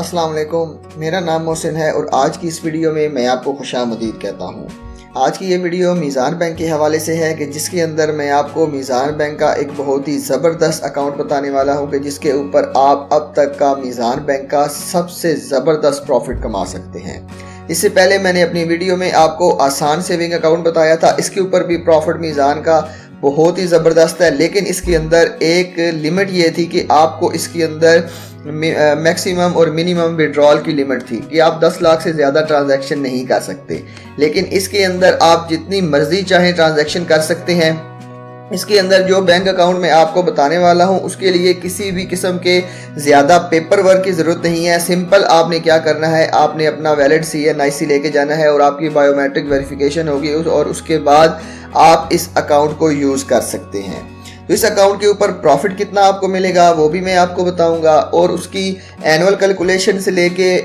अस्सलाम वालेकुम, मेरा नाम मोहसिन है और आज की इस वीडियो में मैं आपको खुशामदीद कहता हूँ। आज की ये वीडियो मीज़ान बैंक के हवाले से है कि जिसके अंदर मैं आपको मीज़ान बैंक का एक बहुत ही ज़बरदस्त अकाउंट बताने वाला हूँ कि जिसके ऊपर आप अब तक का मीज़ान बैंक का सबसे ज़बरदस्त प्रॉफिट कमा सकते हैं। इससे पहले मैंने अपनी वीडियो में आपको आसान सेविंग अकाउंट बताया था, इसके ऊपर भी प्रॉफिट मीज़ान का बहुत ही ज़बरदस्त है, लेकिन इसके अंदर एक लिमिट ये थी कि आपको इसके अंदर मैक्सिमम और मिनिमम विड्रॉल की लिमिट थी कि आप 10 लाख से ज़्यादा ट्रांजैक्शन नहीं कर सकते। लेकिन इसके अंदर आप जितनी मर्जी चाहें ट्रांजैक्शन कर सकते हैं। इसके अंदर जो बैंक अकाउंट मैं आपको बताने वाला हूं उसके लिए किसी भी किस्म के ज़्यादा पेपर वर्क की ज़रूरत नहीं है। सिंपल आपने क्या करना है, आपने अपना वैलिड CNIC लेके जाना है और आपकी बायोमेट्रिक वेरिफिकेशन होगी और उसके बाद आप इस अकाउंट को यूज़ कर सकते हैं। तो इस अकाउंट के ऊपर प्रॉफिट कितना आपको मिलेगा वो भी मैं आपको बताऊंगा और उसकी एनुअल कैलकुलेशन से लेके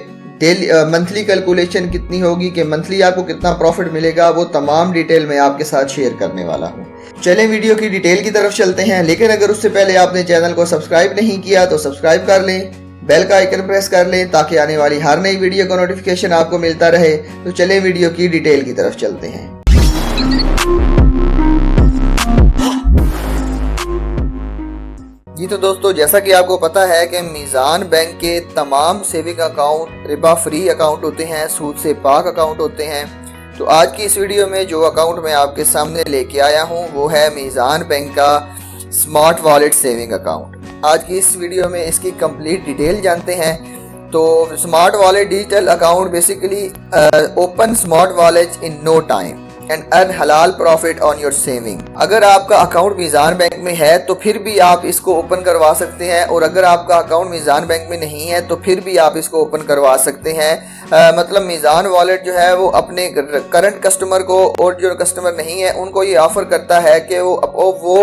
डेली मंथली कैलकुलेशन कितनी होगी कि मंथली आपको कितना प्रॉफिट मिलेगा, वो तमाम डिटेल मैं आपके साथ शेयर करने वाला हूँ। चलें वीडियो की डिटेल की तरफ चलते हैं, लेकिन अगर उससे पहले आपने चैनल को सब्सक्राइब नहीं किया तो सब्सक्राइब कर लें, बेल का आइकन प्रेस कर लें ताकि आने वाली हर नई वीडियो का नोटिफिकेशन आपको मिलता रहे। तो चलें वीडियो की डिटेल की तरफ चलते हैं। जी तो दोस्तों, जैसा कि आपको पता है कि मीज़ान बैंक के तमाम saving account Riba free account होते हैं, सूद से पाक अकाउंट होते हैं। तो आज की इस वीडियो में जो अकाउंट मैं आपके सामने लेके आया हूं वो है मीज़ान बैंक का स्मार्ट वॉलेट सेविंग अकाउंट। आज की इस वीडियो में इसकी कंप्लीट डिटेल जानते हैं। तो smart wallet digital account basically open smart wallet in no time and earn हलाल प्रॉफिट ऑन योर सेविंग। अगर आपका अकाउंट मीज़ान बैंक में है तो फिर भी आप इसको ओपन करवा सकते हैं, और अगर आपका अकाउंट मीज़ान बैंक में नहीं है तो फिर भी आप इसको ओपन करवा सकते हैं। मतलब मीज़ान वॉलेट जो है वो अपने करंट कस्टमर को और जो कस्टमर नहीं है उनको ये ऑफर करता है कि वो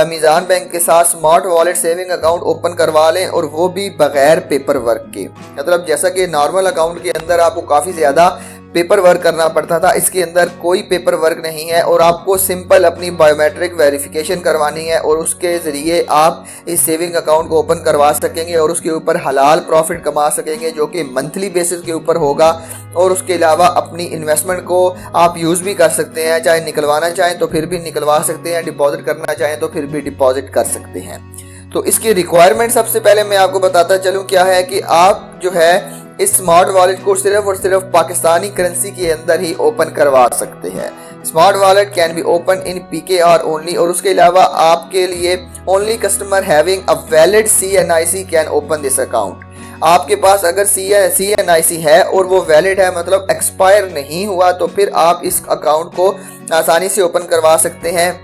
मीज़ान बैंक के साथ smart wallet saving account open करवा लें, और वो भी बगैर पेपर वर्क के। मतलब जैसा कि नॉर्मल अकाउंट के अंदर आपको काफ़ी ज़्यादा पेपर वर्क करना पड़ता था, इसके अंदर कोई पेपर वर्क नहीं है और आपको सिंपल अपनी बायोमेट्रिक वेरिफिकेशन करवानी है और उसके ज़रिए आप इस सेविंग अकाउंट को ओपन करवा सकेंगे और उसके ऊपर हलाल प्रॉफिट कमा सकेंगे जो कि मंथली बेसिस के ऊपर होगा। और उसके अलावा अपनी इन्वेस्टमेंट को आप यूज़ भी कर सकते हैं, चाहे निकलवाना चाहें तो फिर भी निकलवा सकते हैं, डिपॉजिट करना चाहें तो फिर भी डिपॉजिट कर सकते हैं। तो इसकी रिक्वायरमेंट सबसे पहले मैं आपको बताता चलूँ क्या है कि आप जो है इस स्मार्ट वॉलेट को सिर्फ और सिर्फ पाकिस्तानी करेंसी के अंदर ही ओपन करवा सकते हैं। Smart wallet can be open in PKR only, और उसके अलावा आपके लिए only customer having a valid CNIC can open this account. आपके पास अगर CNIC है और वो वैलिड है, मतलब एक्सपायर नहीं हुआ, तो फिर आप इस अकाउंट को आसानी से ओपन करवा सकते हैं।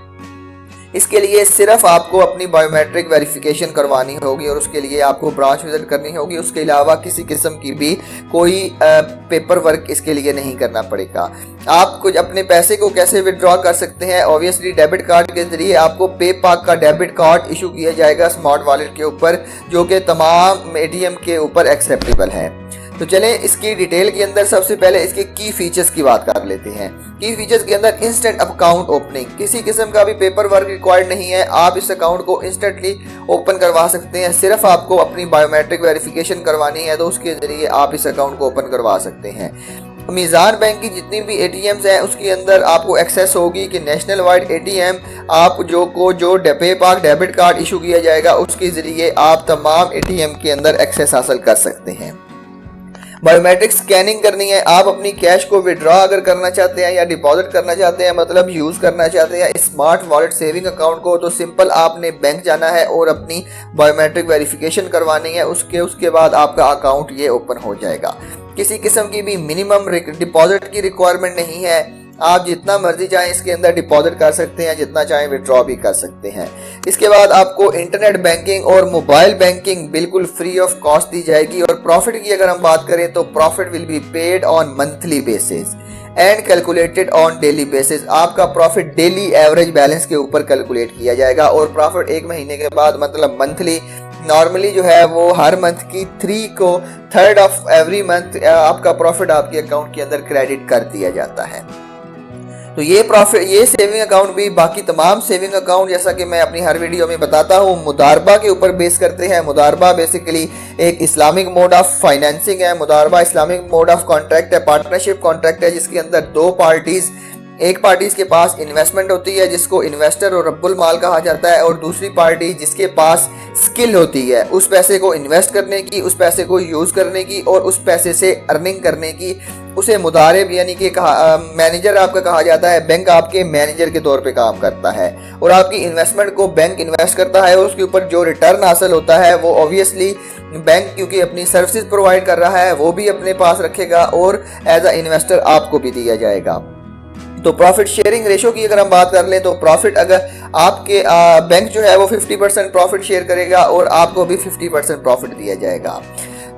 इसके लिए सिर्फ आपको अपनी बायोमेट्रिक वेरिफिकेशन करवानी होगी और उसके लिए आपको ब्रांच विजिट करनी होगी। उसके अलावा किसी किस्म की भी कोई पेपर वर्क इसके लिए नहीं करना पड़ेगा। आप कुछ अपने पैसे को कैसे विड्रॉ कर सकते हैं? ऑब्वियसली डेबिट कार्ड के जरिए आपको पे पाक का डेबिट कार्ड इशू किया जाएगा स्मार्ट वॉलेट के ऊपर, जो कि तमाम ATM के ऊपर एक्सेप्टेबल है। तो चलें इसकी डिटेल के अंदर सबसे पहले इसके की फीचर्स की बात कर लेते हैं। की फीचर्स के अंदर इंस्टेंट अकाउंट ओपनिंग, किसी किस्म का भी पेपर वर्क रिक्वायर्ड नहीं है, आप इस अकाउंट को इंस्टेंटली ओपन करवा सकते हैं। सिर्फ आपको अपनी बायोमेट्रिक वेरिफिकेशन करवानी है तो उसके जरिए आप इस अकाउंट को ओपन करवा सकते हैं। मीज़ान बैंक की जितनी भी ATMs हैं उसके अंदर आपको एक्सेस होगी कि नेशनल वाइड ATM आप जो पे पाक डेबिट कार्ड इशू किया जाएगा उसके जरिए आप तमाम ATM के अंदर एक्सेस हासिल कर सकते हैं। बायोमेट्रिक स्कैनिंग करनी है, आप अपनी कैश को विड्रॉ अगर करना चाहते हैं या डिपॉजिट करना चाहते हैं, मतलब यूज़ करना चाहते हैं स्मार्ट वॉलेट सेविंग अकाउंट को, तो सिंपल आपने बैंक जाना है और अपनी बायोमेट्रिक वेरिफिकेशन करवानी है। उसके बाद आपका अकाउंट ये ओपन हो जाएगा। किसी किस्म की भी मिनिमम डिपॉजिट की रिक्वायरमेंट नहीं है, आप जितना मर्जी चाहें इसके अंदर डिपॉजिट कर सकते हैं, जितना चाहें विड्रॉ भी कर सकते हैं। इसके बाद आपको इंटरनेट बैंकिंग और मोबाइल बैंकिंग बिल्कुल फ्री ऑफ कॉस्ट दी जाएगी। और प्रॉफिट की अगर हम बात करें तो profit will be paid on monthly basis and calculated on daily basis. आपका प्रॉफिट डेली एवरेज बैलेंस के ऊपर कैलकुलेट किया जाएगा और प्रॉफिट एक महीने के बाद, मतलब मंथली, नॉर्मली जो है वो हर मंथ की 3rd ऑफ एवरी मंथ आपका प्रॉफिट आपके अकाउंट के अंदर क्रेडिट कर दिया जाता है। तो ये सेविंग अकाउंट भी बाकी तमाम सेविंग अकाउंट, जैसा कि मैं अपनी हर वीडियो में बताता हूँ, मुदारबा के ऊपर बेस करते हैं। मुदारबा बेसिकली एक इस्लामिक मोड ऑफ फाइनेंसिंग है। मुदारबा इस्लामिक मोड ऑफ कॉन्ट्रैक्ट है, पार्टनरशिप कॉन्ट्रैक्ट है, जिसके अंदर दो पार्टीज, एक पार्टी के पास इन्वेस्टमेंट होती है जिसको इन्वेस्टर और रब्बुल माल कहा जाता है, और दूसरी पार्टी जिसके पास स्किल होती है उस पैसे को इन्वेस्ट करने की, उस पैसे को यूज़ करने की और उस पैसे से अर्निंग करने की। उसे मुदारिब यानी कि मैनेजर आपका कहा जाता है। बैंक आपके मैनेजर के तौर पे काम करता है और आपकी इन्वेस्टमेंट को बैंक इन्वेस्ट करता है और उसके ऊपर जो रिटर्न हासिल होता है वो ऑब्वियसली बैंक, क्योंकि अपनी सर्विसेज प्रोवाइड कर रहा है, वो भी अपने पास रखेगा और एज अ इन्वेस्टर आपको भी दिया जाएगा। तो प्रॉफिट शेयरिंग रेशो की अगर हम बात कर लें तो प्रॉफिट अगर आपके बैंक जो है वो 50% प्रॉफिट शेयर करेगा और आपको भी 50% प्रॉफिट दिया जाएगा।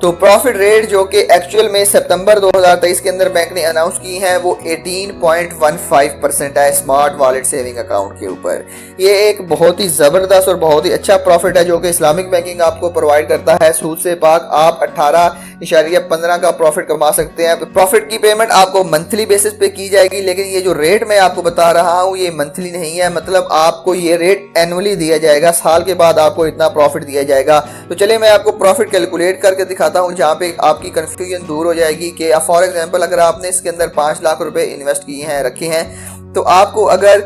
तो प्रॉफिट रेट जो कि एक्चुअल में सितंबर 2023 के अंदर बैंक ने अनाउंस की है वो 18.15% है स्मार्ट वॉलेट सेविंग अकाउंट के ऊपर। ये एक बहुत ही ज़बरदस्त और बहुत ही अच्छा प्रॉफिट है जो कि इस्लामिक बैंकिंग आपको प्रोवाइड करता है। सूद से पाक आप 18.15 का प्रॉफिट कमा सकते हैं। प्रॉफिट की पेमेंट आपको मंथली बेसिस पे की जाएगी, लेकिन ये जो रेट मैं आपको बता रहा हूँ ये मंथली नहीं है, मतलब आपको ये रेट एनुअली दिया जाएगा। साल के बाद आपको इतना प्रॉफिट दिया जाएगा। तो चलिए मैं आपको प्रॉफिट कैलकुलेट करके दिखाता हूं, जहां पे आपकी कंफ्यूजन दूर हो जाएगी कि फॉर एग्जांपल अगर आपने इसके अंदर 5 लाख रुपए इन्वेस्ट किए हैं, रखे हैं, तो आपको अगर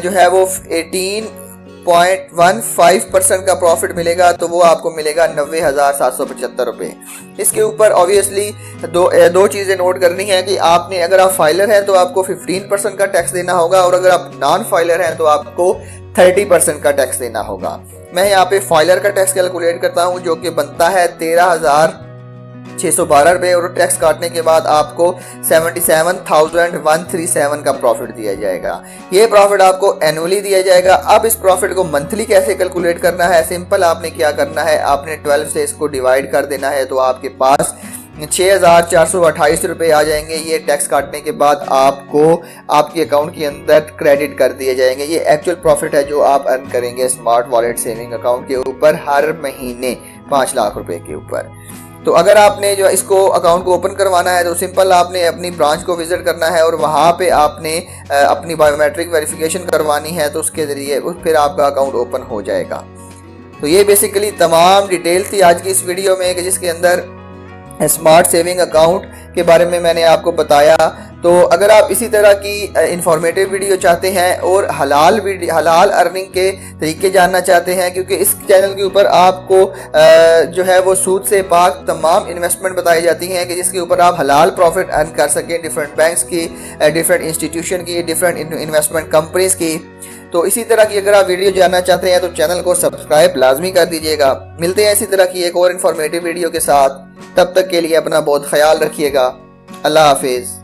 जो है वो 18.15% का प्रॉफिट मिलेगा तो वो आपको मिलेगा 90,775 रुपये। इसके ऊपर ऑब्वियसली दो चीज़ें नोट करनी है कि आपने, अगर आप फाइलर हैं तो आपको 15% का टैक्स देना होगा और अगर आप नॉन फाइलर हैं तो आपको 30% का टैक्स देना होगा। मैं यहाँ पे फाइलर का टैक्स कैलकुलेट करता हूँ जो कि बनता है 13,612 रुपये और टैक्स काटने के बाद आपको 77,137 का प्रॉफिट दिया जाएगा। ये प्रॉफिट आपको एनुअली दिया जाएगा। अब इस प्रॉफिट को मंथली कैसे कैलकुलेट करना है, सिंपल आपने क्या करना है, आपने 12 से इसको डिवाइड कर देना है तो आपके पास 6,428 रुपये आ जाएंगे। ये टैक्स काटने के बाद आपको आपके अकाउंट के अंदर क्रेडिट कर दिए जाएंगे। ये एक्चुअल प्रॉफिट है जो आप अर्न करेंगे स्मार्ट वॉलेट सेविंग अकाउंट के ऊपर हर महीने 5 लाख रुपए के ऊपर। तो अगर आपने जो इसको अकाउंट को ओपन करवाना है तो सिंपल आपने अपनी ब्रांच को विजिट करना है और वहाँ पे आपने अपनी बायोमेट्रिक वेरिफिकेशन करवानी है, तो उसके ज़रिए फिर आपका अकाउंट ओपन हो जाएगा। तो ये बेसिकली तमाम डिटेल थी आज की इस वीडियो में कि जिसके अंदर स्मार्ट सेविंग अकाउंट के बारे में मैंने आपको बताया। तो अगर आप इसी तरह की इंफॉर्मेटिव वीडियो चाहते हैं और हलाल अर्निंग के तरीके जानना चाहते हैं, क्योंकि इस चैनल के ऊपर आपको जो है वो सूद से पाक तमाम इन्वेस्टमेंट बताई जाती हैं कि जिसके ऊपर आप हलाल प्रॉफिट अर्न कर सकें, डिफरेंट बैंक्स की, डिफरेंट इंस्टीट्यूशन की, डिफरेंट इन्वेस्टमेंट कंपनीज की। तो इसी तरह की अगर आप वीडियो जानना चाहते हैं तो चैनल को सब्सक्राइब लाजमी कर दीजिएगा। मिलते हैं इसी तरह की एक और इन्फॉर्मेटिव वीडियो के साथ, तब तक के लिए अपना बहुत ख्याल रखिएगा। अल्लाह हाफिज़।